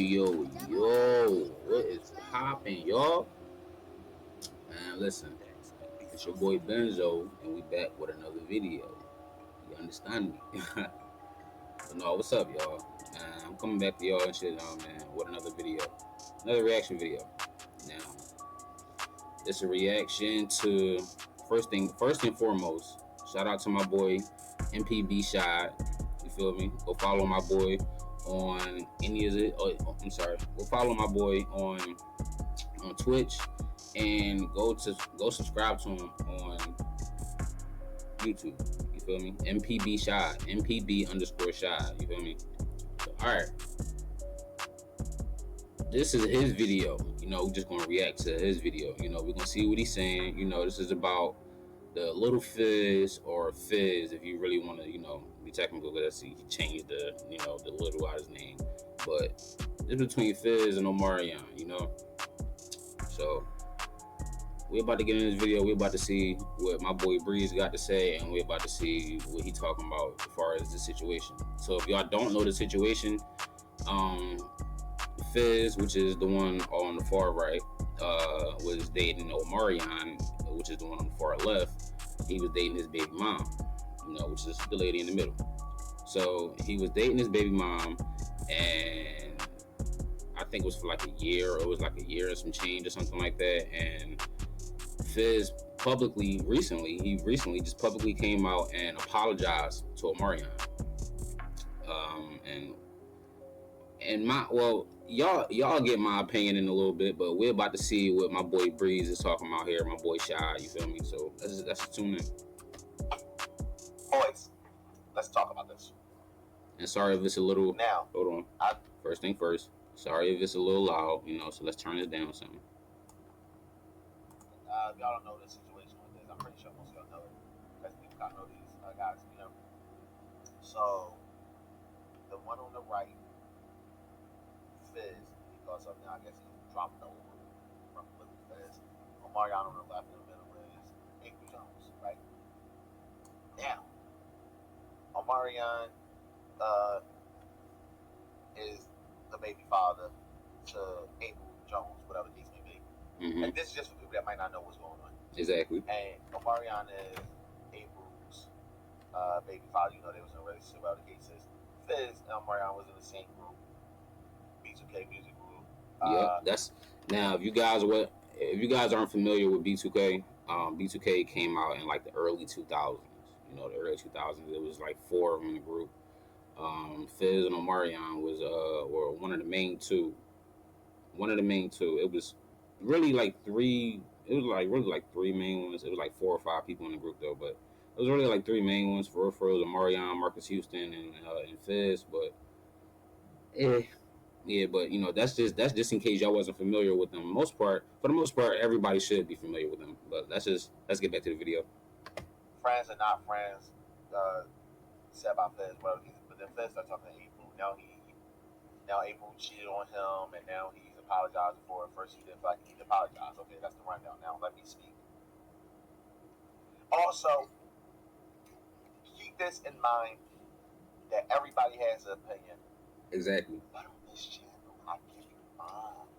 Yo, what is poppin', y'all? Man, listen, it's your boy Benzo, and we back with another video. You understand me? So, no, what's up, y'all? I'm coming back to y'all and shit, man, with another video. Another reaction video. Now, it's a reaction to, first and foremost, shout out to my boy, MPB Shad. You feel me? Go follow my boy on any of it. Oh, I'm sorry. Go follow my boy on Twitch, and go subscribe to him on YouTube. You feel me? MPB Shad, MPB underscore Shad. You feel me? So, all right, this is his video. We're just gonna react to his video. We're gonna see what he's saying. This is about the little fizz, or fizz if you really want to, be technical. Let's see, he changed the little out his name, but it's between Fizz and Omarion. So we're about to get in this video. We're about to see what my boy Breeze got to say, and we're about to see what he talking about as far as the situation. So if y'all don't know the situation, Fizz, which is the one on the far right, was dating Omarion, which is the one on the far left. He was dating his baby mom, which is the lady in the middle. So he was dating his baby mom, and I think it was for like a year, or it was like a year or some change or something like that. And Fizz recently just publicly came out and apologized to Omarion. And y'all get my opinion in a little bit, but we're about to see what my boy Breeze is talking about here, my boy Shy. You feel me? So let's tune in. Boys, let's talk about this. And sorry if it's a little. Now, hold on. First thing first. Sorry if it's a little loud. So let's turn this down some. If y'all don't know the situation with this, I'm pretty sure most of y'all know it, because people kind of know these guys, So, the one on the right, Fizz, because of now, I guess he dropped over from Little Fizz. Omarion on the left, in the middle is April Jones, right? Now, Omarion is the baby father to April Jones, whatever the case may be. Mm-hmm. And this is just for people that might not know what's going on. Exactly. And Omarion is April's baby father. They was in a relationship, whatever the case is. Fizz and Omarion was in the same group, B2K music group. That's now. If you guys aren't familiar with B2K, B2K came out in like the early 2000s. The early 2000s. It was like four of them in the group. Fizz and Omarion were one of the main two. It was really like three. It was like really like three main ones. It was like 4 or 5 people in the group though, but it was really like 3 main ones. For real, Omarion, Marcus Houston, and Fizz. But yeah, but that's just in case y'all wasn't familiar with them. For the most part, everybody should be familiar with them. But let's get back to the video. Friends are not friends. Said about Fizz, but then Fizz started talking to April. Now April cheated on him, and now he's apologizing for it. First he didn't feel like he needed to apologize. Okay, that's the rundown. Now let me speak. Also, keep this in mind that everybody has an opinion. Exactly. But on this channel, I give you mine.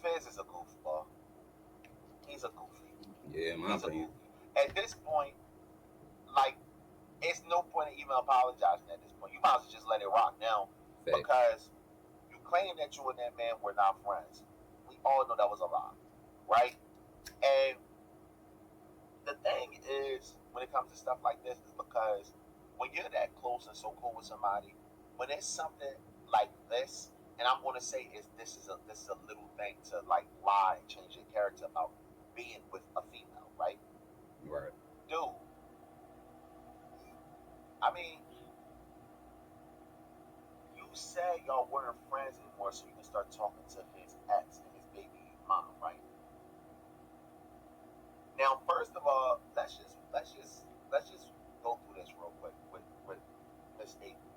Fizz is a goofball. He's a goofy. Yeah, my opinion. At this point, like, it's no point in even apologizing at this point. You might as well just let it rock now. Fact. Because you claim that you and that man were not friends. We all know that was a lie, right? And the thing is, when it comes to stuff like this, is because when you're that close and so cool with somebody, when it's something like this, and I'm going to say this is a little thing to like lie and change your character about being with a female, right? Right. Dude, I mean, you said y'all weren't friends anymore, so you can start talking to his ex and his baby mom, right? Now, first of all, let's just go through this real quick with Miss April.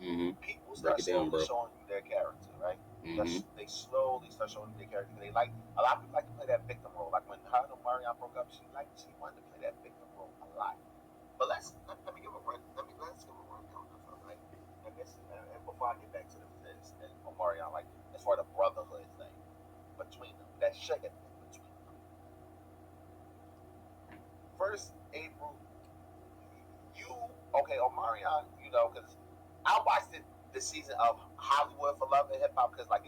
Mm-hmm. People start slowly showing you their character, right? Mm-hmm. They slowly start showing you their character. They like, a lot of people like to play that victim role. Like when her and Omarion broke up, she wanted to play that victim role a lot. But let's give a rundown of her, right? And and before I get back to the fizz and Omarion, like as far as the brotherhood thing between them, that sugar thing between them. First, April, you okay, Omarion, because I watched the season of Hollywood for Love and Hip Hop because, like,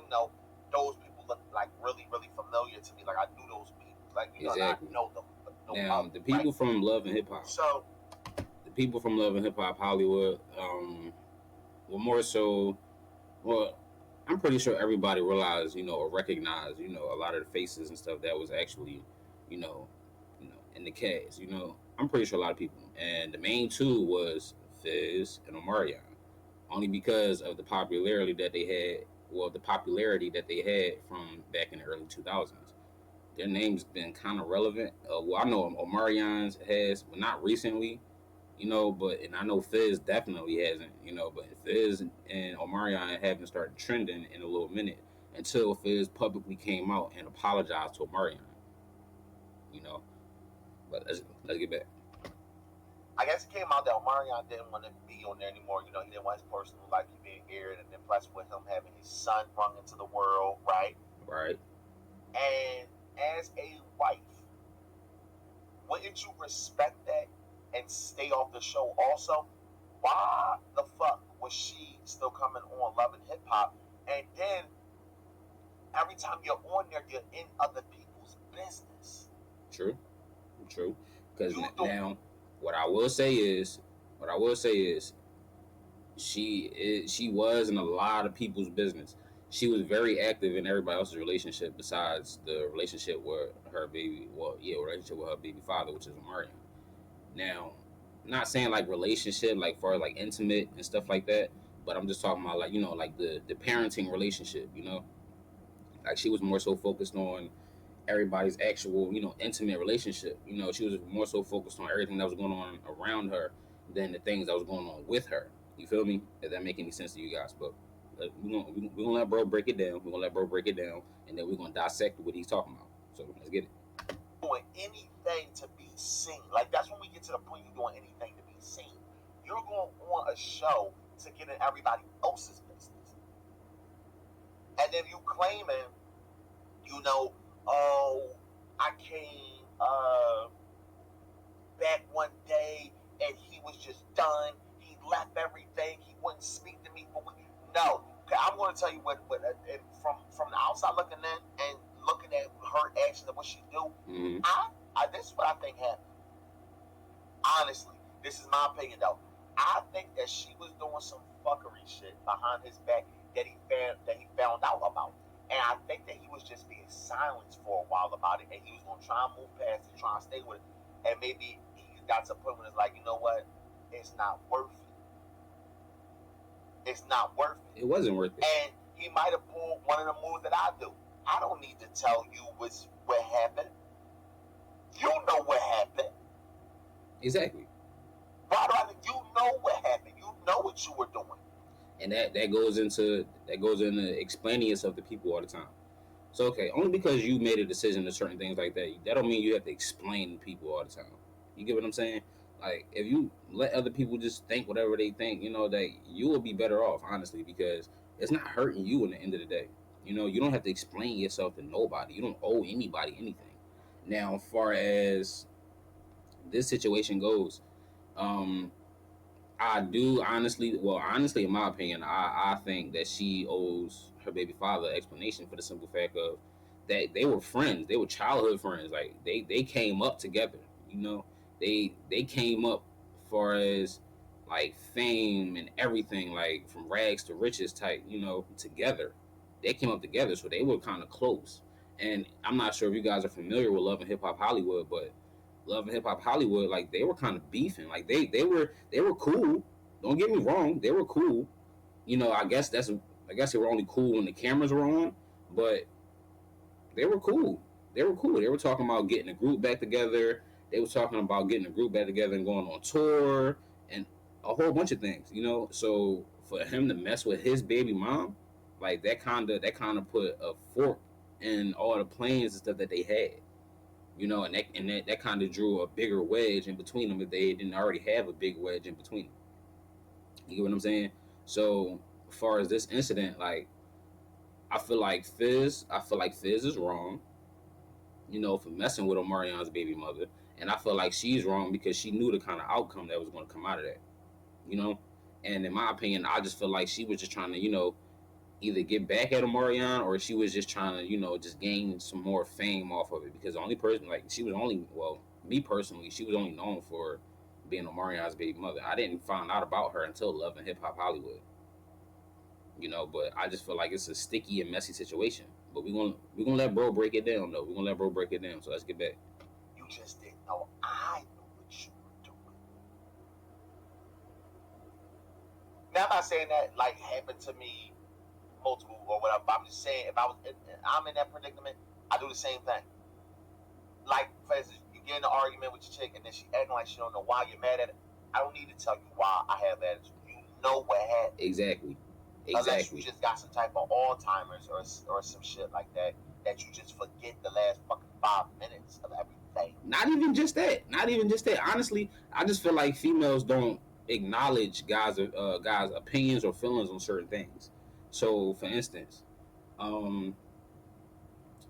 those people look like really, really familiar to me. Like, I knew those people. Like, exactly. I know them. But now, the people from Love and Hip Hop. So, the people from Love and Hip Hop Hollywood, were more so. Well, I'm pretty sure everybody realized, or recognized, a lot of the faces and stuff that was actually, you know, in the cast. I'm pretty sure a lot of people. And the main two was Fizz and Omarion, only because of the popularity that they had. Well, the popularity that they had from back in the early 2000s. Their names been kind of relevant. Well, I know Omarion's has, but not recently, but and I know Fizz definitely hasn't, but Fizz and Omarion haven't started trending in a little minute until Fizz publicly came out and apologized to Omarion, you know. But let's get back. I guess it came out that Omarion didn't want to be on there anymore. He didn't want his personal life being aired, and then plus with him having his son brung into the world, right? Right. And as a wife, wouldn't you respect that and stay off the show also? Why the fuck was she still coming on Love and Hip Hop? And then every time you're on there, you're in other people's business. True. Because now, what I will say is, she was in a lot of people's business. She was very active in everybody else's relationship besides the relationship with her baby. Well, yeah, relationship with her baby father, which is Omarion. Now, not saying like relationship, like for like intimate and stuff like that, but I'm just talking about like like the parenting relationship. Like she was more so focused on everybody's actual intimate relationship. She was more so focused on everything that was going on around her than the things that was going on with her. You feel me? If that make any sense to you guys, but we're gonna let bro break it down. We're gonna let bro break it down, and then we're gonna dissect what he's talking about. So let's get it. Doing anything to be seen. Like that's when we get to the point you're doing anything to be seen. You're going on a show to get in everybody else's business. And then you claiming, oh, I came back one day and he was just done. He left everything. He wouldn't speak to me for weeks. No. I'm going to tell you what from the outside looking in and looking at her actions and what she do, this is what I think happened. Honestly, this is my opinion though. I think that she was doing some fuckery shit behind his back that he found out about. And I think that he was just being silenced for a while about it, and he was gonna try and move past it, try and stay with it. And maybe he got to a point when it's like, you know what? It's not worth it. It's not worth it. It wasn't worth it. And he might have pulled one of the moves that I do. I don't need to tell you what happened. You know what happened. Exactly. Why do I think you know what happened? You know what you were doing. And that goes into explaining yourself to people all the time. So okay, only because you made a decision to certain things like that don't mean you have to explain to people all the time. You get what I'm saying? Like if you let other people just think whatever they think, that you will be better off, honestly, because it's not hurting you in the end of the day. You don't have to explain yourself to nobody. You don't owe anybody anything. Now, as far as this situation goes, I do honestly, in my opinion, I think that she owes her baby father explanation for the simple fact of that they were friends. They were childhood friends. Like they came up together. They came up far as like fame and everything, like from rags to riches type. Together. They came up together, so they were kind of close. And I'm not sure if you guys are familiar with Love and Hip Hop Hollywood, but Love and Hip Hop Hollywood, like they were kind of beefing. Like they were cool. Don't get me wrong, they were cool. I guess they were only cool when the cameras were on, but they were cool. They were cool. They were talking about getting a group back together. They were talking about getting a group back together and going on tour and a whole bunch of things. So for him to mess with his baby mom, like that kind of put a fork in all the plans and stuff that they had. And that kind of drew a bigger wedge in between them if they didn't already have a big wedge in between them. You get what I'm saying? So as far as this incident, like I feel like Fizz is wrong, for messing with Omarion's baby mother, and I feel like she's wrong because she knew the kind of outcome that was going to come out of that, you know. And in my opinion, I just feel like she was just trying to, either get back at Omarion or she was just trying to, just gain some more fame off of it. Because the only person, like, she was only, well, me personally, she was only known for being Omarion's baby mother. I didn't find out about her until Love and Hip Hop Hollywood, But I just feel like it's a sticky and messy situation. But we're gonna let bro break it down though. We're gonna let bro break it down. So let's get back. You just didn't know I knew what you were doing. Now I'm not saying that like happened to me multiple or whatever. But I'm just saying if I'm in that predicament, I do the same thing. Like for instance, you get in an argument with your chick and then she acting like she don't know why you're mad at it. I don't need to tell you why I have attitude. You know what happened. Exactly. Unless you just got some type of Alzheimer's or some shit like that you just forget the last fucking 5 minutes of everything. Not even just that. Not even just that. Honestly, I just feel like females don't acknowledge guys' opinions or feelings on certain things. So, for instance,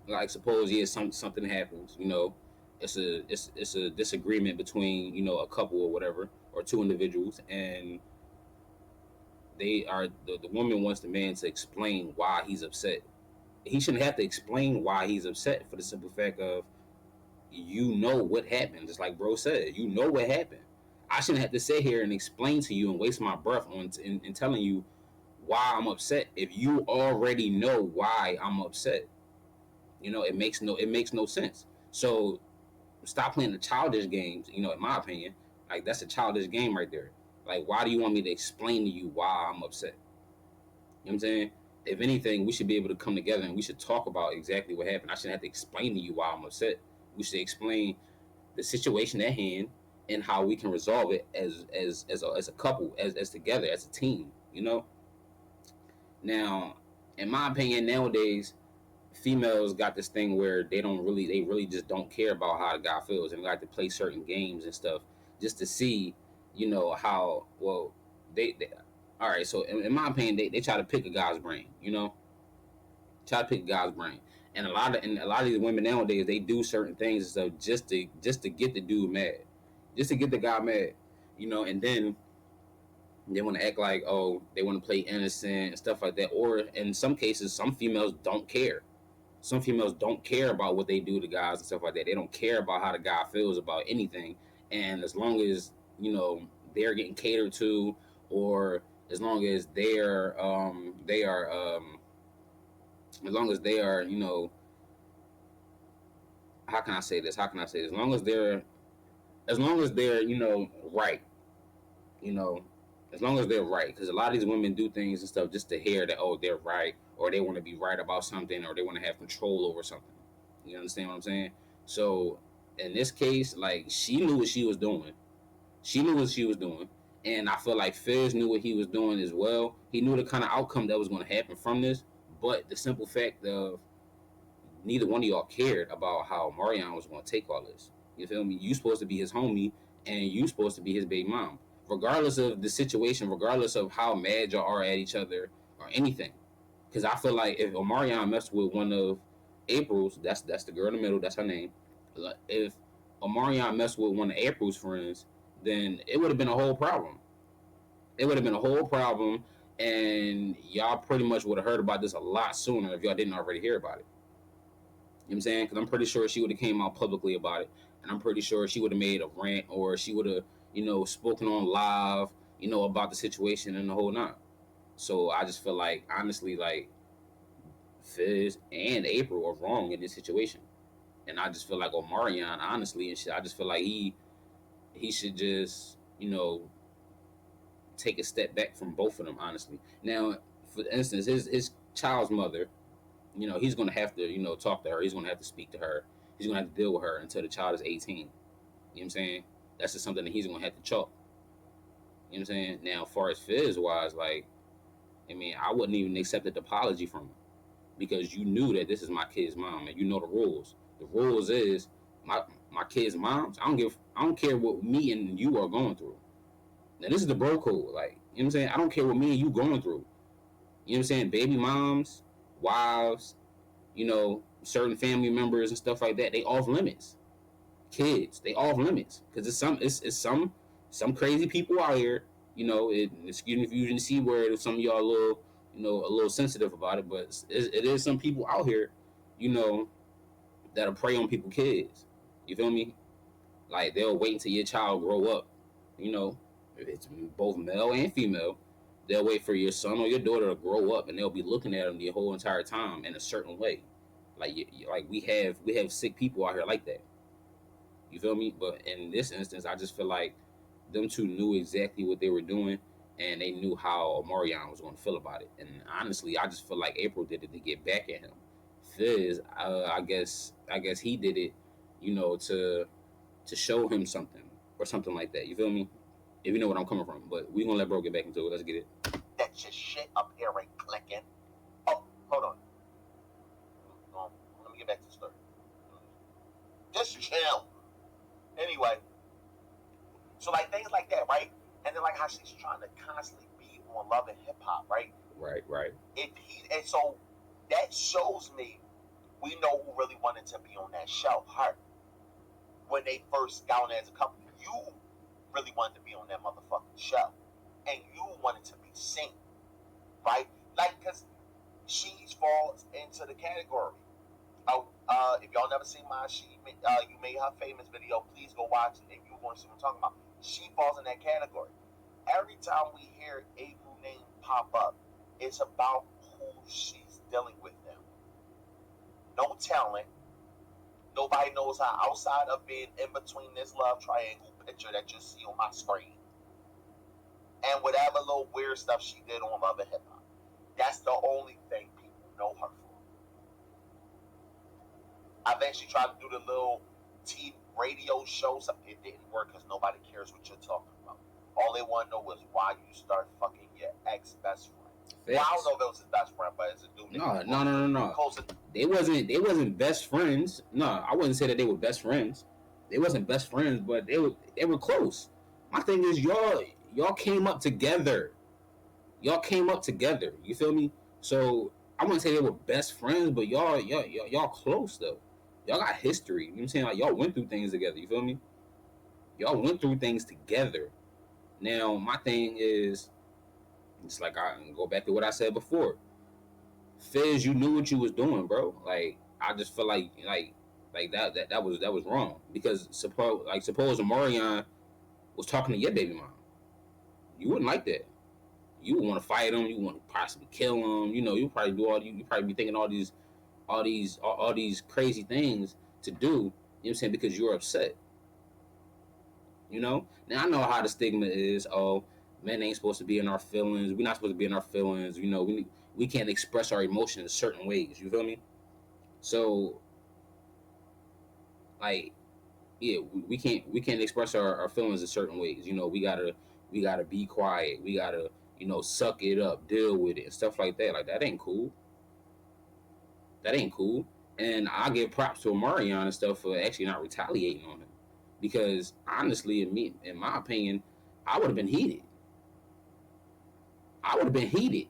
like suppose something happens, it's a disagreement between a couple or whatever or two individuals, and the woman wants the man to explain why he's upset. He shouldn't have to explain why he's upset for the simple fact of what happened. Just like bro said, what happened. I shouldn't have to sit here and explain to you and waste my breath in telling you why I'm upset if you already know why I'm upset. It makes no sense. So stop playing the childish games. In my opinion, like that's a childish game right there. Like, why do you want me to explain to you why I'm upset? You know what I'm saying? If anything, we should be able to come together and we should talk about exactly what happened. I shouldn't have to explain to you why I'm upset. We should explain the situation at hand and how we can resolve it as a couple, as together, as a team. Now, in my opinion, nowadays females got this thing where they really just don't care about how the guy feels, and like to play certain games and stuff just to see, how well they all right. So in my opinion, they try to pick a guy's brain, try to pick a guy's brain, and a lot of these women nowadays they do certain things and stuff just to get the dude mad, just to get the guy mad, and then they want to act like, oh, they want to play innocent and stuff like that, or in some cases some females don't care. Some females don't care about what they do to guys and stuff like that. They don't care about how the guy feels about anything. And as long as, they're getting catered to, or as long as as long as they are, how can I say this? How can I say this? As long as they're, right, you know, as long as they're right. Because a lot of these women do things and stuff just to hear that, oh, they're right, or they want to be right about something, or they want to have control over something. You understand what I'm saying? So in this case, like, she knew what she was doing. She knew what she was doing. And I feel like Fizz knew what he was doing as well. He knew the kind of outcome that was going to happen from this. But the simple fact of neither one of y'all cared about how Marion was going to take all this. You feel me? You supposed to be his homie, and you supposed to be his baby mom. Regardless of the situation, regardless of how mad y'all are at each other or anything. Because I feel like if Omarion messed with one of April's, that's the girl in the middle, that's her name. If Omarion messed with one of April's friends, then it would have been a whole problem. It would have been a whole problem, and y'all pretty much would have heard about this a lot sooner if y'all didn't already hear about it. You know what I'm saying? Because I'm pretty sure she would have came out publicly about it, and I'm pretty sure she would have made a rant, or she would have, spoken on live, about the situation and the whole nine. So I just feel like, honestly, like, Fizz and April are wrong in this situation, and I just feel like Omarion, honestly, and shit, I just feel like he should just, take a step back from both of them, honestly. Now, for instance, his child's mother, he's gonna have to, talk to her. He's gonna have to speak to her. He's gonna have to deal with her until the child is 18. You know what I'm saying? That's just something that he's gonna have to chalk. You know what I'm saying? Now, as far as Fizz wise, like, I mean, I wouldn't even accept an apology from him because you knew that this is my kid's mom, and you know the rules. The rules is my kid's moms. I don't care what me and you are going through. Now, this is the bro code. Like, You know what I'm saying? I don't care what me and you going through. You know what I'm saying? Baby moms, wives, certain family members and stuff like that, they off limits. Kids, they off limits. Because it's some crazy people out here. Excuse me if you didn't see where some of y'all a little, a little sensitive about it, but it is some people out here, you know, that'll prey on people's kids. You feel me? Like they'll wait until your child grow up. You know, if it's both male and female, they'll wait for your son or your daughter to grow up, and they'll be looking at them the whole entire time in a certain way. Like we have sick people out here like that. You feel me? But in this instance, I just feel like them two knew exactly what they were doing, and they knew how Omarion was going to feel about it. And honestly, I just feel like April did it to get back at him. Fizz, I guess he did it, to show him something or something like that. You feel me? If you know what I'm coming from. But we gonna let bro get back into it. Let's get it. That just shit up here ain't clicking. Oh, hold on. Let me get back to the story. Just chill. Anyway, so like things like that, right? And then like how she's trying to constantly be on Love and Hip Hop, right? Right. And so that shows me we know who really wanted to be on that show. Her, when they first got on as a couple, you really wanted to be on that motherfucking show, and you wanted to be seen, right? Like, cause she falls into the category. If y'all never seen my you made her famous video, please go watch it, and you want to see what I'm talking about. She falls in that category. Every time we hear April name pop up, it's about who she's dealing with now. No talent. Nobody knows her outside of being in between this love triangle picture that you see on my screen. And whatever little weird stuff she did on Love and Hip Hop. That's the only thing people know her for. I think she tried to do the little TV radio show. It didn't work because nobody cares what you're talking about. All they want to know is why you start fucking your ex best friend. Well, I don't know if it was his best friend, but it's a dude. No. They wasn't best friends. No, I wouldn't say that they were best friends. They wasn't best friends, but they were close. My thing is y'all came up together. Y'all came up together. You feel me? So I wouldn't say they were best friends, but y'all close though. Y'all got history. You know what I'm saying? Like y'all went through things together. You feel me? Y'all went through things together. Now my thing is, it's like I can go back to what I said before. Fizz, you knew what you was doing, bro. Like I just feel like that was wrong because suppose Omarion was talking to your baby mom, you wouldn't like that. You would want to fight him. You want to possibly kill him. You probably do you probably be thinking all these crazy things to do. You know what I'm saying? Because you're upset. Now I know how the stigma is. Oh, men ain't supposed to be in our feelings. We're not supposed to be in our feelings. We can't express our emotions in certain ways. You feel me? So like, yeah, we can't express our feelings in certain ways. We gotta be quiet. We gotta suck it up, deal with it, and stuff like that. Like that ain't cool. That ain't cool. And I give props to Omarion and stuff for actually not retaliating on him, because honestly, in my opinion, I would have been heated. I would have been heated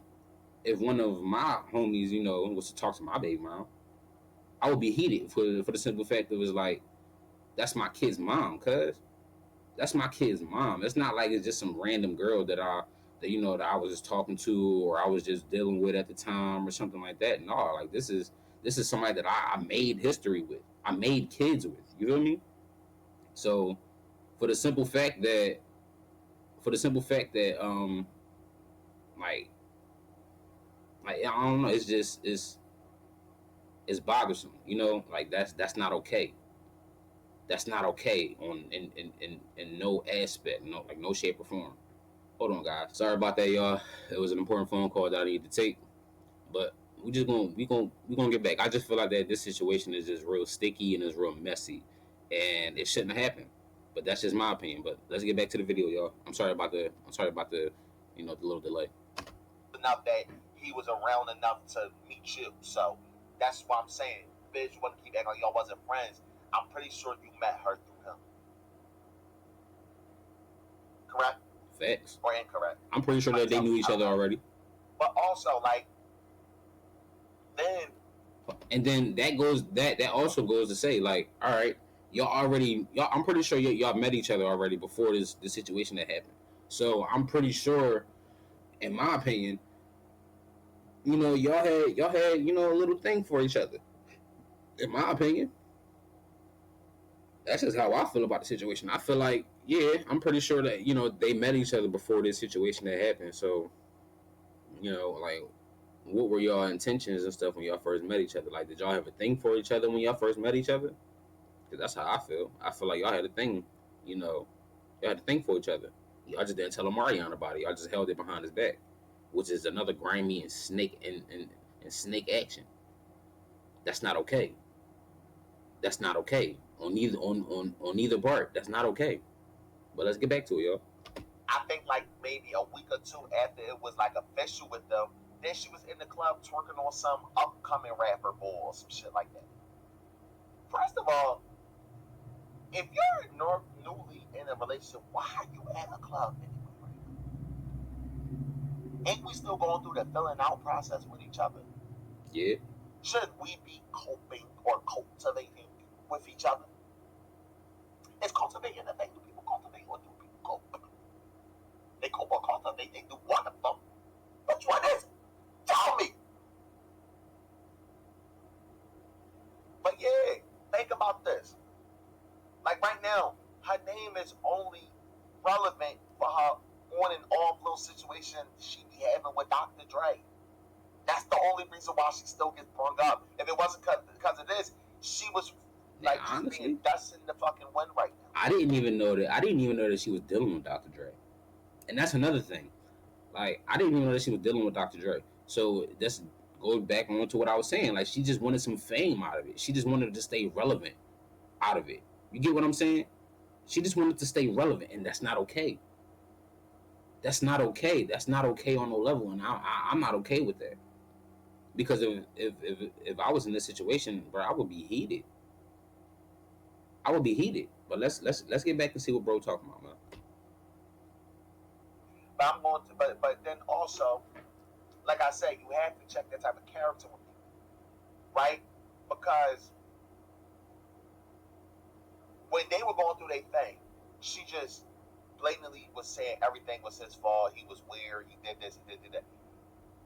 if one of my homies, was to talk to my baby mom. I would be heated for the simple fact that it was like, that's my kid's mom, cuz that's my kid's mom. It's not like it's just some random girl that I was just talking to or I was just dealing with at the time or something like that. No, like this is somebody that I made history with. I made kids with. You feel me? So for the simple fact that like I don't know, it's bothersome. Like that's not okay. That's not okay on in no aspect, no shape or form. Hold on, guys. Sorry about that, y'all. It was an important phone call that I needed to take, but we gonna get back. I just feel like that this situation is just real sticky and it's real messy, and it shouldn't have happened. But that's just my opinion. But let's get back to the video, y'all. I'm sorry about the the little delay. Enough that he was around enough to meet you, so that's what I'm saying. Bitch, you want to keep acting like y'all wasn't friends. I'm pretty sure you met her through him. Correct? Facts. Or incorrect. I'm pretty sure that they knew each other already. But also, like, then. And then that also goes to say, like, all right, y'all. I'm pretty sure y'all met each other already before this situation that happened. So I'm pretty sure, in my opinion, y'all had a little thing for each other. In my opinion, that's just how I feel about the situation. I feel like, yeah, I'm pretty sure that they met each other before this situation that happened. So like, what were y'all intentions and stuff when y'all first met each other? Like, did y'all have a thing for each other when y'all first met each other? Because that's how I feel. I feel like y'all had a thing. Y'all had a thing for each other. Y'all just didn't tell Omarion about it. Y'all just held it behind his back, which is another grimy and snake action. That's not okay. That's not okay on either part. That's not okay. But let's get back to it, y'all. I think like maybe a week or two after it was like official with them, then she was in the club twerking on some upcoming rapper boy or some shit like that. First of all, if you're newly in a relationship, why are you at a club anyway? Ain't we still going through the filling out process with each other? Yeah. Shouldn't we be coping or cultivating with each other? Is cultivating a thing? Do people cultivate or do people cope? They cope or cultivate, they do one of them. Which one is it? Tell me. But yeah, think about this. Like right now, her name is only relevant for her on and off little situation she be having with Dr. Dre. That's the only reason why she still gets brung up. If it wasn't because of this, she was like just being dust in the fucking wind right now. I didn't even know that she was dealing with Dr. Dre. And that's another thing. Like, I didn't even know that she was dealing with Dr. Dre. So this goes back on to what I was saying. Like, she just wanted some fame out of it. She just wanted to stay relevant out of it. You get what I'm saying? She just wanted to stay relevant, and that's not okay. That's not okay. That's not okay on no level, and I'm not okay with that. Because if I was in this situation, bro, I would be heated. I would be heated. But let's get back and see what bro talking about, man. But I'm going to, but then also, like I said, you have to check that type of character with people, right? Because when they were going through their thing, she just blatantly was saying everything was his fault. He was weird. He did this. He did that.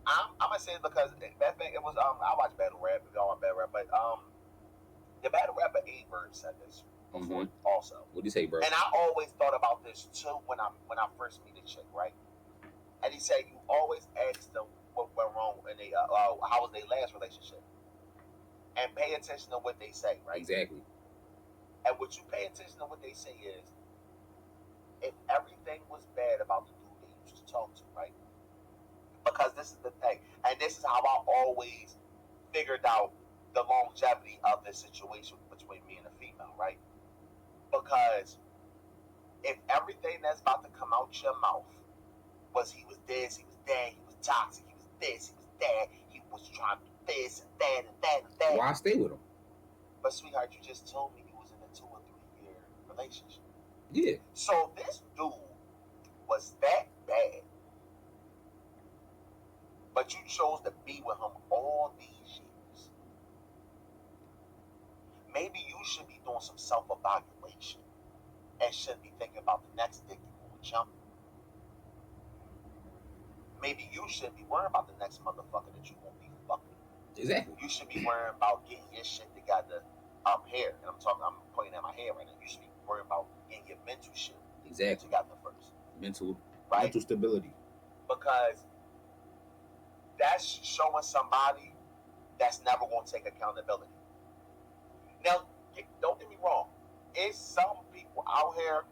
I'm gonna say it because that thing. It was I watch battle rap. If y'all want battle rap, but the battle rapper A Bird said this before also. What do you say, bro? And I always thought about this too when I first meet a chick, right? And he said you always ask them what went wrong in they how was their last relationship, and pay attention to what they say, right? Exactly. And what you pay attention to what they say is, if everything was bad about the dude they used to talk to, right? Because this is the thing, and this is how I always figured out the longevity of this situation between me and a female, right? Because if everything that's about to come out your mouth was he was this, he was that, he was toxic, he was this, he was that, he was trying to do this and that and that and that. Why stay with him? But sweetheart, you just told me you was in a 2 or 3 year relationship. Yeah. So this dude was that bad, but you chose to be with him all these years. Maybe you should be doing some self-evaluation and shouldn't be thinking about the next dick you're going to jump. Maybe you shouldn't be worrying about the next motherfucker that you're going to be fucking. Exactly. You should be worrying about getting your shit together up here. And I'm pointing at my hair right now. You should be worrying about getting your mental shit together first. Mental stability. Because that's showing somebody that's never going to take accountability. Now, don't get me wrong. It's some people out here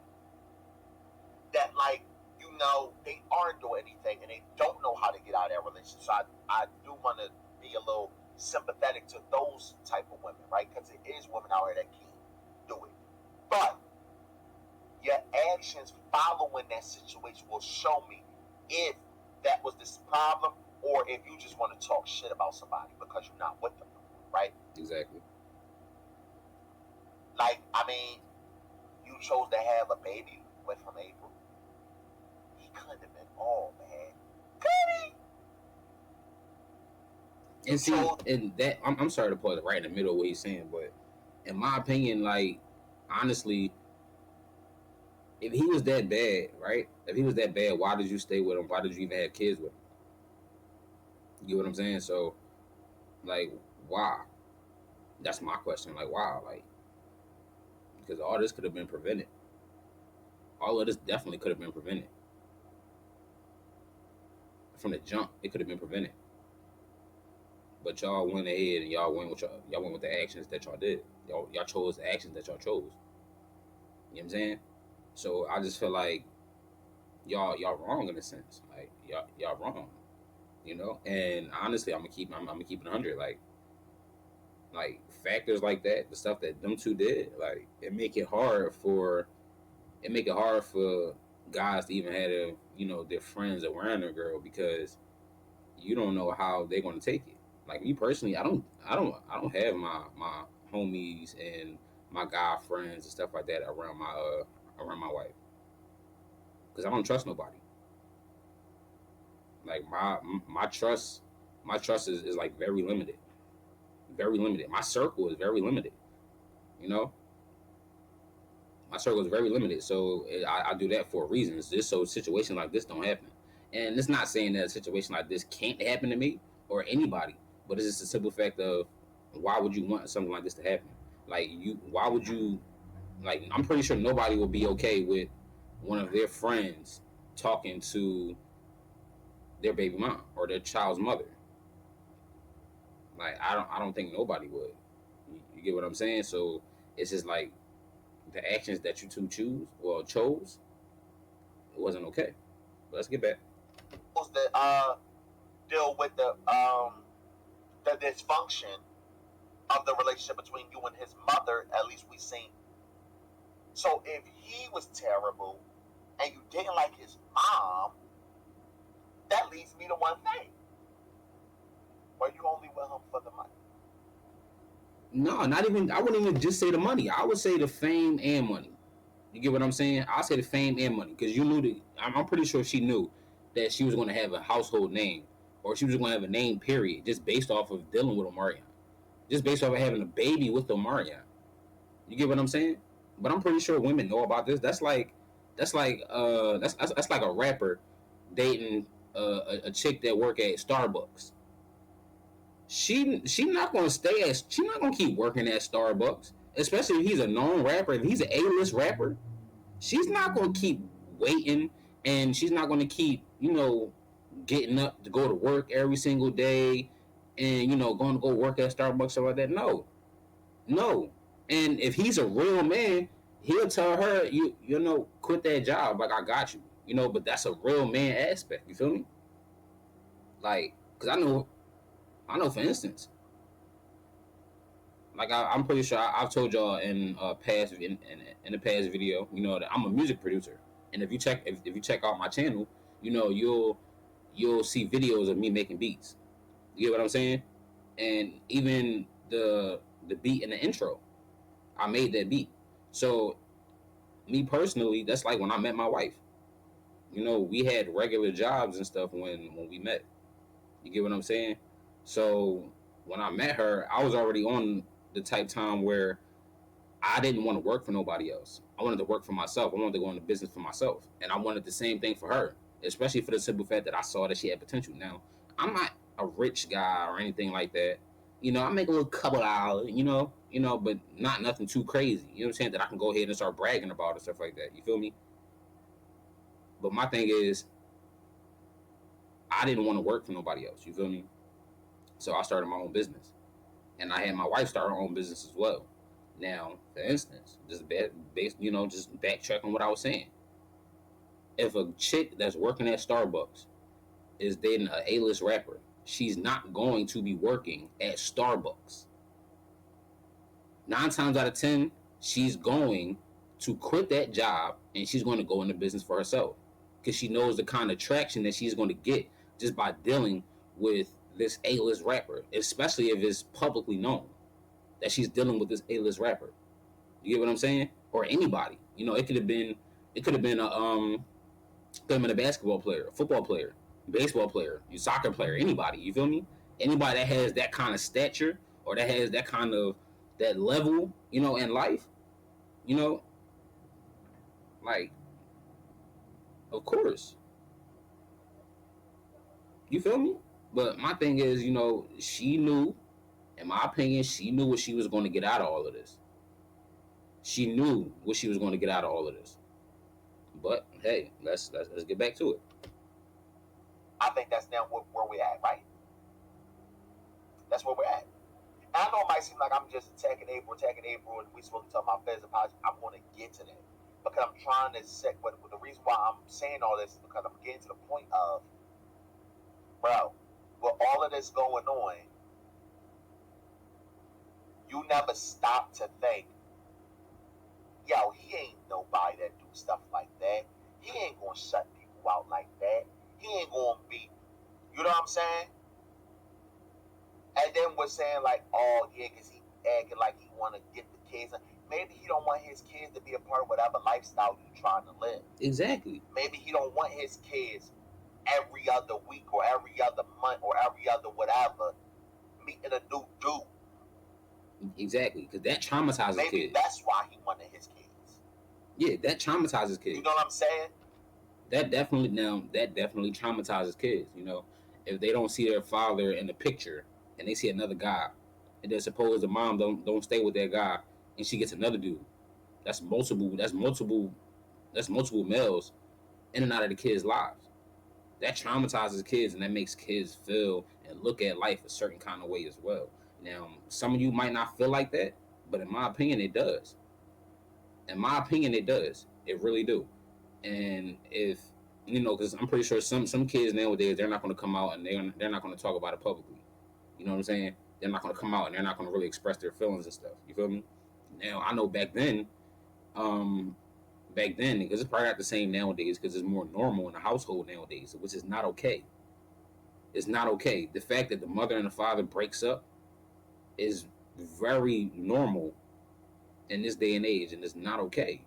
that, like, they aren't doing anything and they don't know how to get out of that relationship. So I do want to be a little sympathetic to those type of women, right? Because it is women out here that can't do it. But your actions following that situation will show me if that was this problem or if you just want to talk shit about somebody because you're not with them, right? Exactly. Like, I mean, you chose to have a baby with him, April. He couldn't have been all, man. Could he? And see, and that I'm sorry to put it right in the middle of what he's saying, but in my opinion, like honestly, if he was that bad, right? If he was that bad, why did you stay with him? Why did you even have kids with him? You get what I'm saying? So, like, why? That's my question. Like, why? Like, because all this could have been prevented. All of this definitely could have been prevented from the jump. It could have been prevented. But y'all went ahead and y'all went with the actions that y'all did. Y'all chose the actions that y'all chose. You know what I'm saying? So I just feel like y'all wrong in a sense. Like y'all wrong. You know? And honestly, I'm gonna keep it 100. Like factors like that, the stuff that them two did, like it make it hard for guys to even have their friends around a girl because you don't know how they're gonna take it. Like me personally, I don't have my homies and my guy friends and stuff like that around my wife because I don't trust nobody. Like my trust is like very limited, very limited. My circle is very limited. You know, my circle is very limited, so I do that for reasons, just so situations like this don't happen. And it's not saying that a situation like this can't happen to me or anybody, but it's just a simple fact of why would you want something like this to happen? Why would you? Like, I'm pretty sure nobody will be okay with one of their friends talking to their baby mom or their child's mother. Like, I don't think nobody would. You get what I'm saying? So it's just like the actions that you two chose, it wasn't okay. But let's get back. that deal with the dysfunction of the relationship between you and his mother. At least we seen. So if he was terrible and you didn't like his mom, that leads me to one thing: were you only with him for the money? No, not even. I wouldn't even just say the money. I would say the fame and money. You get what I'm saying? I'll say the fame and money because you knew that. I'm pretty sure she knew that she was going to have a household name or she was going to have a name. Period. Just based off of dealing with Omarion, just based off of having a baby with Omarion. You get what I'm saying? But I'm pretty sure women know about this. That's like a rapper dating a chick that work at Starbucks. She not gonna she's not gonna keep working at Starbucks, especially if he's a known rapper. If he's an A-list rapper, she's not gonna keep waiting, and she's not gonna keep getting up to go to work every single day, and going to go work at Starbucks stuff like that. No, no. And if he's a real man, he'll tell her, quit that job. Like, I got you. But that's a real man aspect. You feel me? Like, cause I know, for instance, like I'm pretty sure I've told y'all in the past video, that I'm a music producer, and if you check out my channel, you'll see videos of me making beats. You get what I'm saying? And even the beat in the intro, I made that beat. So me personally, that's like when I met my wife. We had regular jobs and stuff when we met. You get what I'm saying? So when I met her, I was already on the type time where I didn't want to work for nobody else. I wanted to work for myself. I wanted to go into business for myself. And I wanted the same thing for her, especially for the simple fact that I saw that she had potential. Now, I'm not a rich guy or anything like that. I make a little couple dollars, but not nothing too crazy. You know what I'm saying? That I can go ahead and start bragging about and stuff like that. You feel me? But my thing is, I didn't want to work for nobody else. You feel me? So I started my own business. And I had my wife start her own business as well. Now, for instance, just just backtracking what I was saying. If a chick that's working at Starbucks is dating an A-list rapper, she's not going to be working at Starbucks. 9 times out of 10, she's going to quit that job and she's going to go into business for herself because she knows the kind of traction that she's going to get just by dealing with this A-list rapper, especially if it's publicly known that she's dealing with this A-list rapper. You get what I'm saying? Or anybody. It could have been Put him in a basketball player, a football player, baseball player, you soccer player, anybody. You feel me? Anybody that has that kind of stature or that has that kind of that level, in life, you know, like, of course. You feel me? But my thing is, she knew, in my opinion, she knew what she was going to get out of all of this. She knew what she was going to get out of all of this. But hey, let's get back to it. I think that's now where we're at, right? That's where we're at. And I know it might seem like I'm just attacking April, and we supposed to talk about fizz apology. I'm going to get to that because I'm trying to set. But the reason why I'm saying all this is because I'm getting to the point of, bro, with all of this going on, you never stop to think, yo, he ain't nobody that do stuff like that. He ain't gonna shut people out like that. He ain't gonna be, you know what I'm saying? And then we're saying like, oh yeah, cause he acting like he wanna get the kids. Maybe he don't want his kids to be a part of whatever lifestyle you trying to live. Exactly. Maybe he don't want his kids every other week or every other month or every other whatever meeting a new dude. Exactly, because that traumatizes Maybe kids. that's why he wanted his kids. Yeah, that traumatizes kids. You know what I'm saying? That definitely traumatizes kids. If they don't see their father in the picture and they see another guy, and then suppose the mom don't stay with that guy and she gets another dude, that's multiple males in and out of the kids' lives. That traumatizes kids, and that makes kids feel and look at life a certain kind of way as well. Now, some of you might not feel like that, but in my opinion, it does. In my opinion, it does. It really do. And if because I'm pretty sure some kids nowadays, they're not going to come out and they're not going to talk about it publicly. You know what I'm saying? They're not going to come out and they're not going to really express their feelings and stuff. You feel me? Now I know back then, because it's probably not the same nowadays because it's more normal in the household nowadays, which is not okay. It's not okay. The fact that the mother and the father breaks up is very normal in this day and age, and it's not okay.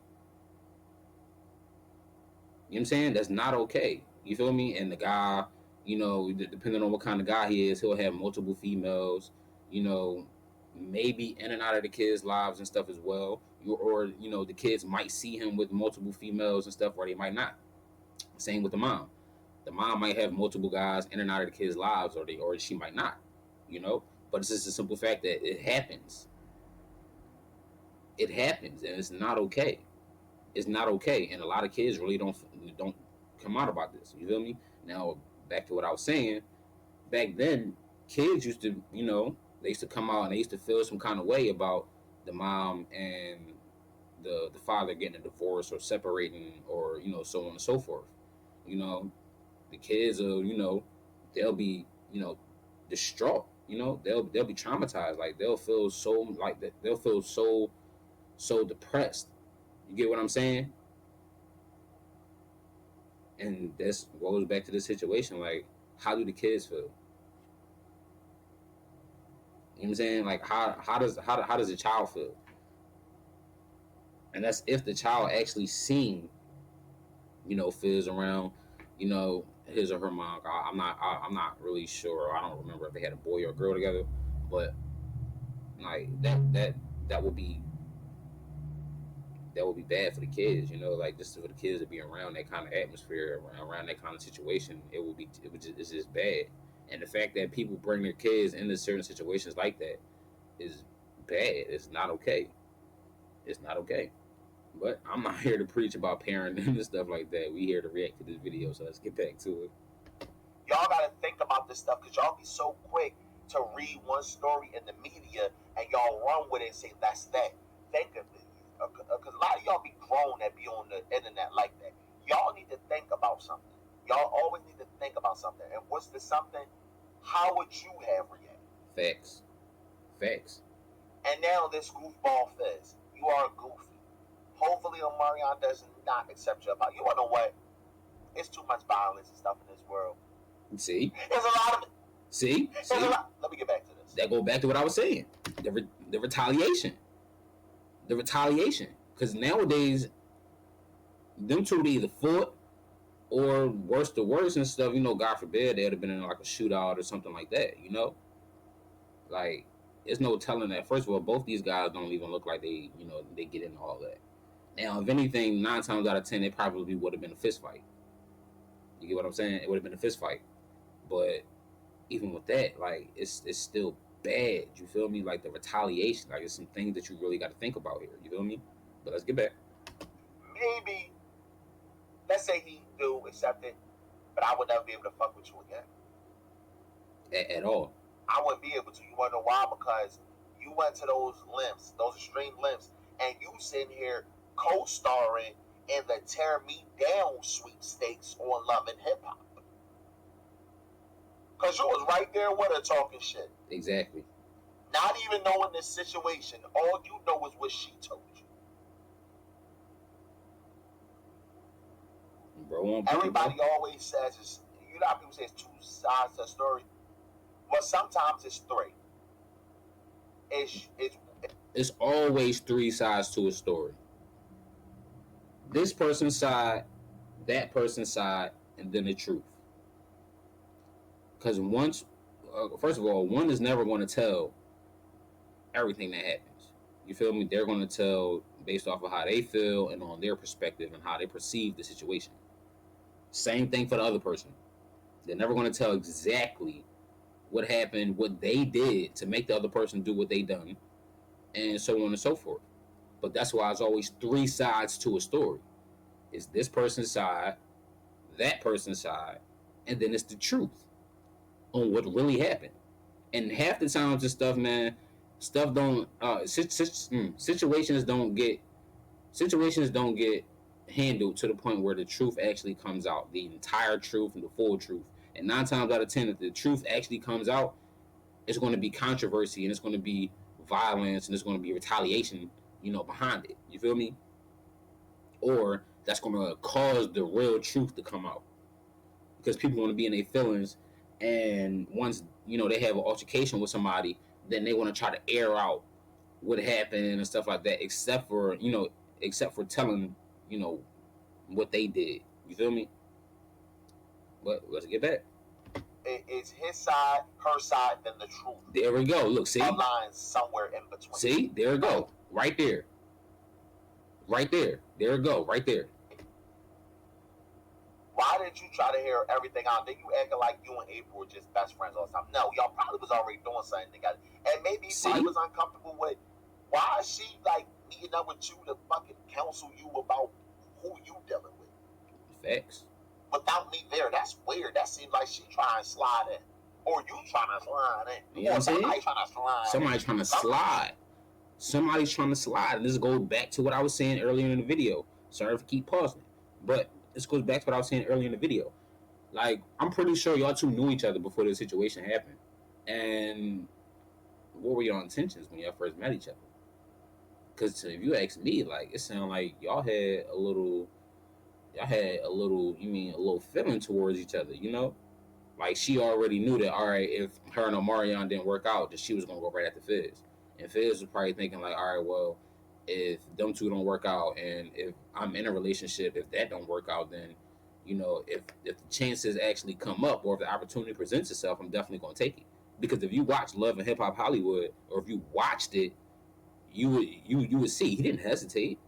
You know what I'm saying? That's not okay. You feel me? And the guy, depending on what kind of guy he is, he'll have multiple females, maybe in and out of the kids' lives and stuff as well. Or the kids might see him with multiple females and stuff, or they might not. Same with the mom. The mom might have multiple guys in and out of the kids' lives, or she might not. But it's just a simple fact that it happens. It happens, and it's not okay. It's not okay, and a lot of kids really don't come out about this. You feel me? Now back to what I was saying. Back then, kids used to, they used to come out and they used to feel some kind of way about the mom and the father getting a divorce or separating or so on and so forth. The kids will they'll be distraught. They'll be traumatized. Like they'll feel so like that. They'll feel so depressed. You get what I'm saying? And this goes back to the situation. Like, how do the kids feel? You know what I'm saying? Like, how does the child feel? And that's if the child actually seen, fizz around, his or her mom. I'm not really sure. I don't remember if they had a boy or a girl together, but like that would be bad for the kids, like just for the kids to be around that kind of atmosphere, around that kind of situation. It's just bad. And the fact that people bring their kids into certain situations like that is bad. It's not okay. It's not okay. But I'm not here to preach about parenting and stuff like that. We here to react to this video, so let's get back to it. Y'all gotta think about this stuff because y'all be so quick to read one story in the media and y'all run with it and say that's that. Think of it. Because a lot of y'all be grown that be on the internet like that. Y'all need to think about something. Y'all always need to think about something. And what's the something? How would you have reacted? Facts. And now this goofball fizz. You are goofy. Hopefully Omarion does not accept your apology. You wanna know what? It's too much violence and stuff in this world. See? There's a lot of it. See? There's a lot. Let me get back to this. That goes back to what I was saying. The retaliation. Because nowadays, them two, they either fought Or worse to worse and stuff, God forbid they'd have been in like a shootout or something like that. Like, there's no telling that. First of all, both these guys don't even look like they get into all that. Now, if anything, 9 times out of 10, it probably would have been a fist fight. You get what I'm saying? It would have been a fist fight. But even with that, like, it's still bad. You feel me? Like, the retaliation, like, it's some things that you really got to think about here. You feel me? But let's get back. Maybe, let's say he do accept it, but I would never be able to fuck with you again. At all. I wouldn't be able to. You want to know why? Because you went to those limbs, those extreme limbs, and you sitting here co-starring in the Tear Me Down sweepstakes on Love and Hip Hop. Because you was right there with her talking shit. Exactly. Not even knowing this situation. All you know is what she told you. Bro, everybody always says, you know how people say it's two sides to a story? Well, sometimes it's three. It's always three sides to a story. This person's side, that person's side, and then the truth. Because first of all, one is never going to tell everything that happens. You feel me? They're going to tell based off of how they feel and on their perspective and how they perceive the situation. Same thing for the other person. They're never going to tell exactly what happened, what they did to make the other person do what they done, and so on and so forth. But that's why it's always three sides to a story. It's this person's side, that person's side, and then it's the truth on what really happened. And half the times and stuff, man, stuff don't situations don't get handled to the point where the truth actually comes out, the entire truth and the full truth. And 9 times out of 10, if the truth actually comes out, it's going to be controversy and it's going to be violence and it's going to be retaliation, behind it. You feel me? Or that's going to cause the real truth to come out because people want to be in their feelings, and once they have an altercation with somebody, then they want to try to air out what happened and stuff like that, except for telling what they did. You feel me? But let's get back. It's his side, her side, then the truth. There we go. Look, see? A line somewhere in between. See? There we go. Right there. Right there. There we go. Right there. Why did you try to hear everything out? Then you acting like you and April were just best friends all the time. No, y'all probably was already doing something together. And maybe he probably was uncomfortable with, why is she like meeting up with you to fucking counsel you about who you dealing with? Facts. Without me there, that's weird. That seems like she trying to slide in. Or you trying to slide in. You know what I'm saying? Somebody trying to slide. Somebody's trying to slide. Somebody's trying to slide. And this goes back to what I was saying earlier in the video. Sorry if I keep pausing. But this goes back to what I was saying earlier in the video. Like, I'm pretty sure y'all two knew each other before this situation happened. And what were your intentions when y'all first met each other? Because if you ask me, like, it sounded like y'all had a little, a little feeling towards each other, Like, she already knew that, all right, if her and Omarion didn't work out, that she was going to go right after Fizz. And Fizz was probably thinking, like, all right, well, if them two don't work out and if I'm in a relationship, if that don't work out, then, if the chances actually come up or if the opportunity presents itself, I'm definitely going to take it. Because if you watch Love and Hip Hop Hollywood, or if you watched it, you would see he didn't hesitate.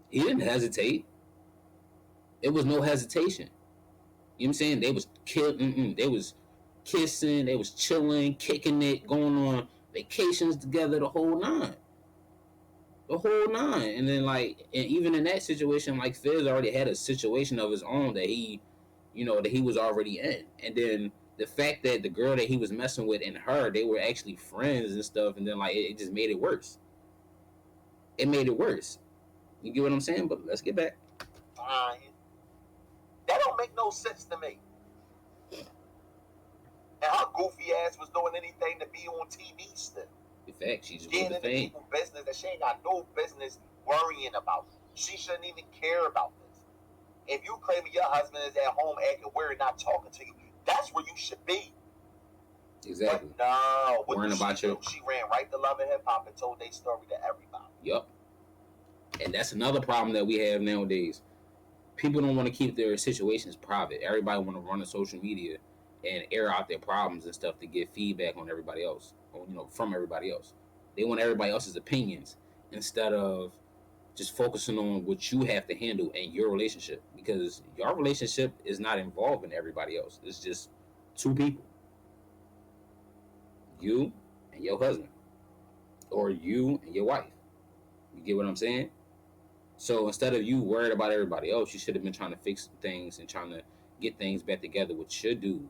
He didn't hesitate. It was no hesitation. You know what I'm saying? They was they was kissing, they was chilling, kicking it, going on vacations together, the whole nine. And then, like, and even in that situation, like, Fizz already had a situation of his own that he was already in. And then the fact that the girl that he was messing with and her, they were actually friends and stuff, and then, like, it just made it worse. It made it worse. You get what I'm saying? But let's get back. That don't make no sense to me. And her goofy ass was doing anything to be on TV still. In fact, she's getting into people's business that she ain't got no business worrying about. She shouldn't even care about this. If you claim your husband is at home acting weird, not talking to you, that's where you should be. Exactly. But no, worrying about you. She ran right to Love and Hip Hop and told their story to everybody. Yep. And that's another problem that we have nowadays. People don't want to keep their situations private. Everybody want to run to social media and air out their problems and stuff to get feedback on everybody else, or from everybody else. They want everybody else's opinions instead of just focusing on what you have to handle in your relationship, because your relationship is not involving everybody else. It's just two people, you and your husband, or you and your wife. You get what I'm saying? So instead of you worried about everybody else, you should have been trying to fix things and trying to get things back together with your dude.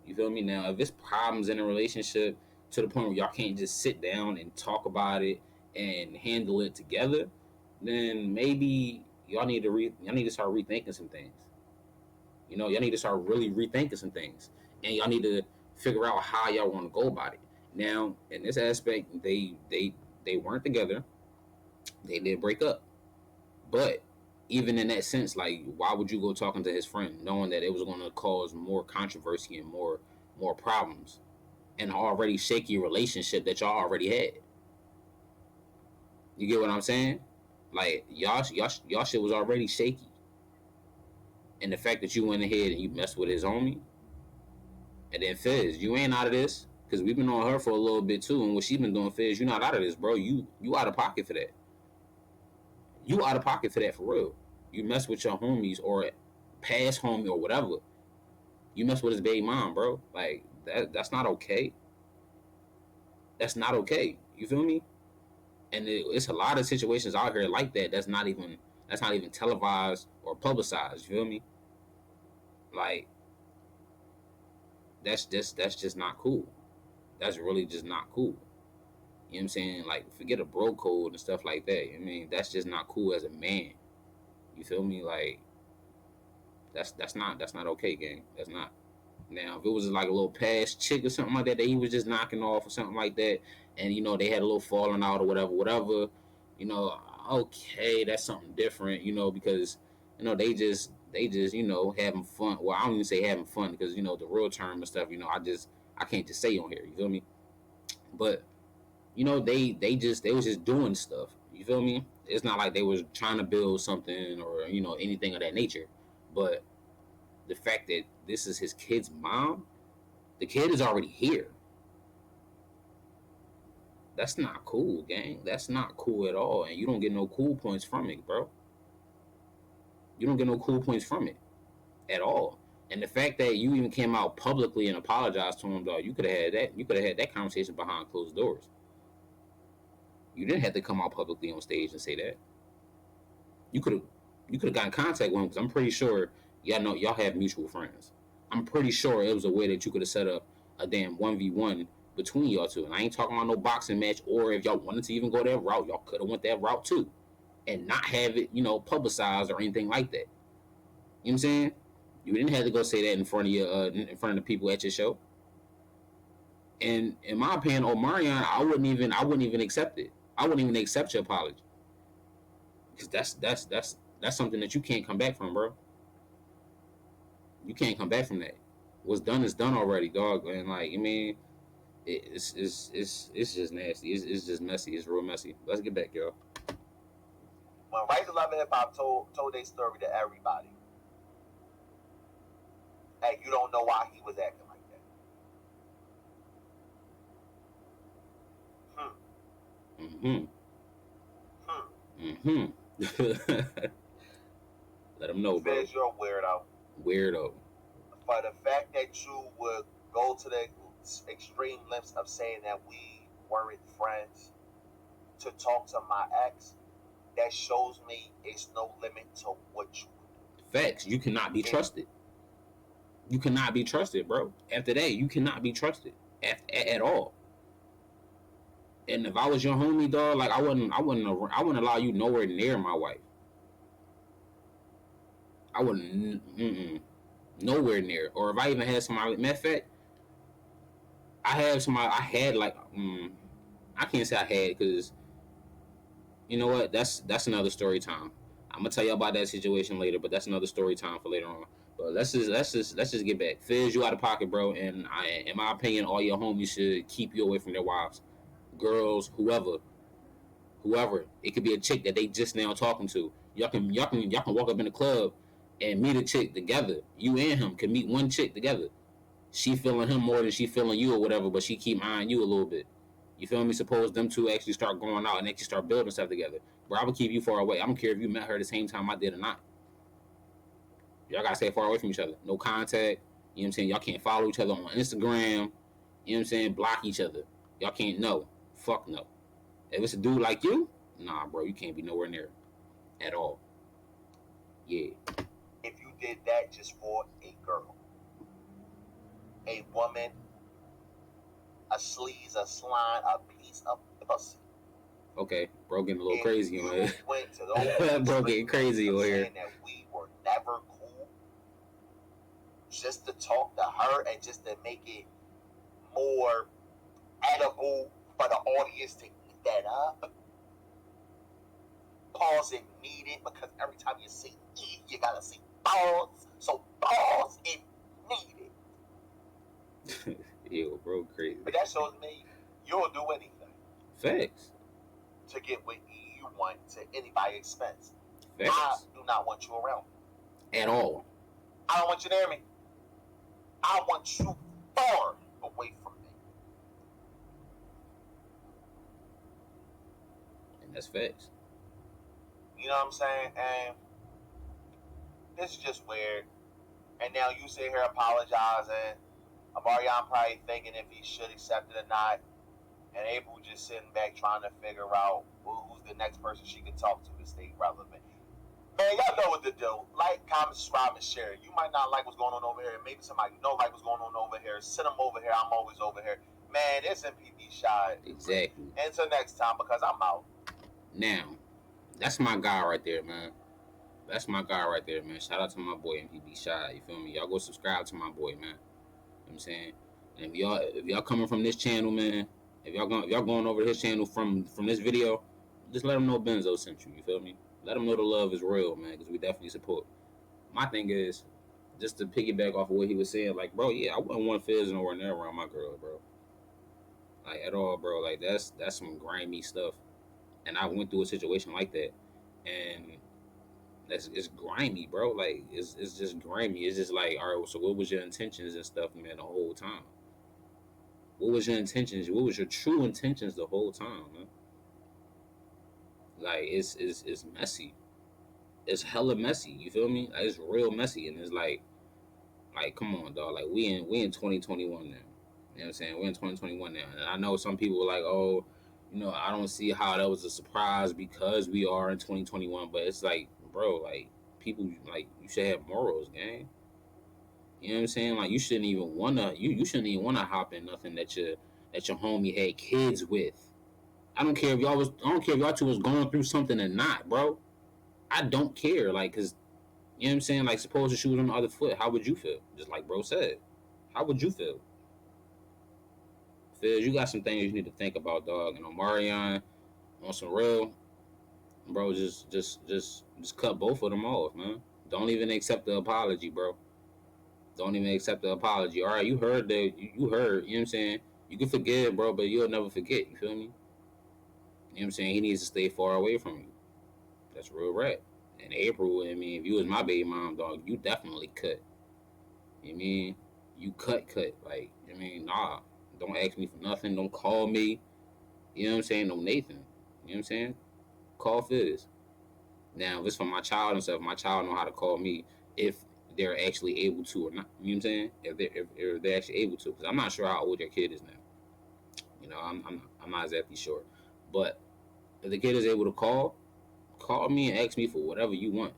You feel me? Now, if it's problems in a relationship to the point where y'all can't just sit down and talk about it and handle it together, then maybe y'all need to start rethinking some things. Y'all need to start really rethinking some things, and y'all need to figure out how y'all want to go about it. Now, in this aspect, they weren't together. They did break up. But even in that sense, like, why would you go talking to his friend knowing that it was going to cause more controversy and more problems in an already shaky relationship that y'all already had? You get what I'm saying? Like, y'all shit was already shaky, and the fact that you went ahead and you messed with his homie, and then Fizz, you ain't out of this, because we've been on her for a little bit too, and what she been doing, Fizz, you not out of this, bro. You out of pocket for that. You out of pocket for that, for real. You mess with your homies or past homie or whatever. You mess with his baby mom, bro. Like, that's not okay. That's not okay. You feel me? And it's a lot of situations out here like that. That's not even televised or publicized. You feel me? Like, that's just not cool. That's really just not cool. You know what I'm saying? Like, forget a bro code and stuff like that. I mean, that's just not cool as a man. You feel me? Like, that's not okay, gang. That's not. Now, if it was like a little past chick or something like that he was just knocking off or something like that, and they had a little falling out or whatever, you know, okay, that's something different, because they just having fun. Well, I don't even say having fun, because the real term and stuff, I can't just say on here. You feel me? But they was just doing stuff. You feel me? It's not like they was trying to build something or anything of that nature, but the fact that this is his kid's mom, the kid is already here. That's not cool, gang. That's not cool at all, and you don't get no cool points from it, bro. You don't get no cool points from it at all. And the fact that you even came out publicly and apologized to him, dog, you could have had that. You could have had that conversation behind closed doors. You didn't have to come out publicly on stage and say that. You could have got in contact with him, because I'm pretty sure y'all have mutual friends. I'm pretty sure it was a way that you could have set up a damn 1v1 between y'all two. And I ain't talking about no boxing match, or if y'all wanted to even go that route, y'all could have went that route too, and not have it publicized or anything like that. You know what I'm saying? You didn't have to go say that in front of the people at your show. And in my opinion, Omarion, I wouldn't even accept it. I wouldn't even accept your apology, because that's something that you can't come back from, bro. You can't come back from that. What's done is done already, dog. And like, I mean, it's just nasty. It's just messy. It's real messy. Let's get back, y'all. When Right to Love and Hip Hop told their story to everybody, and you don't know why he was acting like that. Let them know, bro. Fizz, you're a weirdo. Weirdo. For the fact that you would go to the extreme lengths of saying that we weren't friends to talk to my ex, that shows me it's no limit to what you do. Facts. You cannot be trusted. You cannot be trusted, bro. After that, you cannot be trusted at all. And if I was your homie, dog, like, I wouldn't allow you nowhere near my wife. I wouldn't, nowhere near. Or if I even had somebody, matter of fact, I had like, I can't say I had, because you know what? That's another story time. I'm gonna tell you about that situation later, but that's another story time for later on. But let's just get back. Fizz, you out of pocket, bro. And in my opinion, all your homies should keep you away from their wives, girls, whoever. It could be a chick that they just now talking to. Y'all can walk up in the club and meet a chick together. You and him can meet one chick together. She feeling him more than she feeling you or whatever, but she keep eyeing you a little bit. You feel me? Suppose them two actually start going out and actually start building stuff together. Bro, I would keep you far away. I don't care if you met her the same time I did or not. Y'all gotta stay far away from each other. No contact. You know what I'm saying? Y'all can't follow each other on Instagram. You know what I'm saying? Block each other. Y'all can't no. Fuck no. If it's a dude like you, nah, bro, you can't be nowhere near at all. Yeah. If you did that just for a girl, a woman, a sleaze, a slime, a piece of pussy. Okay, bro, getting a little crazy on here. Went to those bro, getting crazy on here. Saying that we were never cool, just to talk to her and just to make it more edible for the audience to eat that up. Pause it needed, because every time you see eat, you gotta see pause. So pause it needed. Yo, bro, crazy. But that shows me you'll do anything. Facts. To get what you want to anybody's expense. Facts. I do not want you around me. At all. I don't want you near me. I want you far away from me. And that's facts. You know what I'm saying? And this is just weird. And now you sit here apologizing. Amarion probably thinking if he should accept it or not. And April just sitting back trying to figure out who's the next person she can talk to stay relevant. Man, y'all know what to do. Like, comment, subscribe, and share. You might not like what's going on over here. Maybe somebody you know like what's going on over here. Send them over here. I'm always over here. Man, it's MPB Shad. Exactly. And until next time, because I'm out. Now, that's my guy right there, man. That's my guy right there, man. Shout out to my boy MPB Shad. You feel me? Y'all go subscribe to my boy, man. You know what I'm saying? And if y'all coming from this channel, man, if y'all going over to his channel from this video, just let him know Benzo sent you. You feel me? Let him know the love is real, man, because we definitely support. My thing is, just to piggyback off of what he was saying, like, bro, yeah, I wouldn't want fizz nowhere near around my girl, bro. Like, at all, bro. Like, that's some grimy stuff. And I went through a situation like that. And it's grimy, bro. Like, it's just grimy. It's just like, all right, so what was your intentions and stuff, man, the whole time? What was your intentions? What was your true intentions the whole time, man? Like, it's messy. It's hella messy. You feel me? Like, it's real messy, and it's like, come on, dog. Like, we in 2021 now. You know what I'm saying? We're in 2021 now, and I know some people are like, oh, you know, I don't see how that was a surprise because we are in 2021. But it's like, bro, like, people, like, you should have morals, gang. You know what I'm saying? Like, you shouldn't even wanna you shouldn't even wanna hop in nothing that your homie had kids with. I don't care if y'all two was going through something or not, bro. I don't care, like, cause you know what I'm saying. Like, suppose the shoe was on the other foot, how would you feel? Just like bro said, how would you feel? Fizz, you got some things you need to think about, dog. And Omarion, on some real, bro, just cut both of them off, man. Don't even accept the apology, bro. Don't even accept the apology. All right, you heard that. You heard. You know what I'm saying? You can forgive, bro, but you'll never forget. You feel me? You know what I'm saying? He needs to stay far away from you. That's real rap. And April, I mean, if you was my baby mom, dog, you definitely cut. You know what I mean? You cut. Like, I mean, nah. Don't ask me for nothing. Don't call me. You know what I'm saying? No Nathan. You know what I'm saying? Call Fizz. Now, if it's for my child and stuff, my child know how to call me if they're actually able to or not. You know what I'm saying? If they're actually able to, because I'm not sure how old your kid is now. You know, I'm not exactly sure, but if the kid is able to call me and ask me for whatever you want.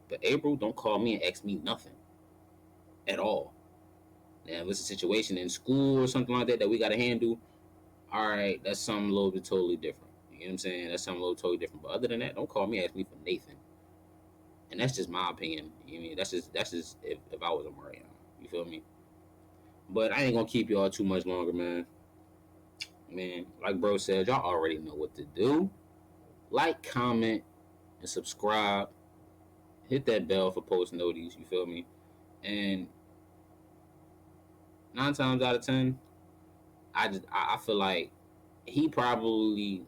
But April, don't call me and ask me nothing at all. Now, if it's a situation in school or something like that we got to handle, all right, that's something a little bit totally different. You know what I'm saying? That's something a little totally different. But other than that, don't call me and ask me for Nathan. And that's just my opinion. You know what I mean? That's just if I was a Marion. You feel me? But I ain't gonna keep y'all too much longer, man. Man, like bro said, y'all already know what to do. Like, comment, and subscribe. Hit that bell for post notices. You feel me? And 9 times out of 10, I feel like he probably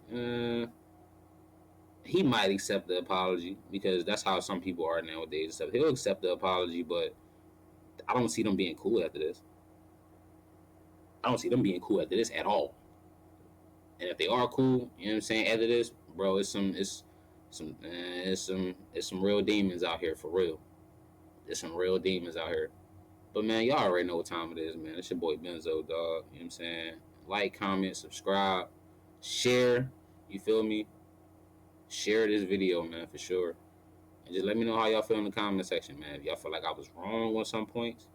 he might accept the apology because that's how some people are nowadays. So he'll accept the apology, but I don't see them being cool after this. I don't see them being cool after this at all. And if they are cool, you know what I'm saying, after this, bro, it's some real demons out here for real. There's some real demons out here. But man, y'all already know what time it is, man. It's your boy Benzo, dog. You know what I'm saying? Like, comment, subscribe, share. You feel me? Share this video, man, for sure. And just let me know how y'all feel in the comment section, man. If y'all feel like I was wrong on some points,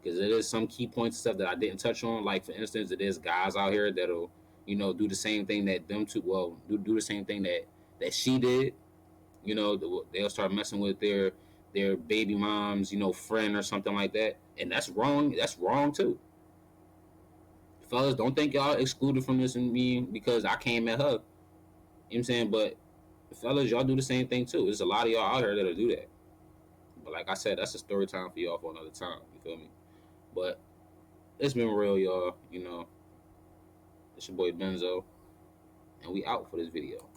because there is some key points and stuff that I didn't touch on. Like for instance, there's guys out here that'll, do the same thing that them two. Well, do the same thing that she did. They'll start messing with their baby mom's, friend or something like that, and that's wrong. That's wrong too. Fellas, don't think y'all excluded from this and me because I came at her. You know what I'm saying? But fellas, y'all do the same thing too. There's a lot of y'all out here that'll do that. But like I said, that's a story time for y'all for another time. You feel me? But it's been real, y'all. It's your boy Benzo, and we out for this video.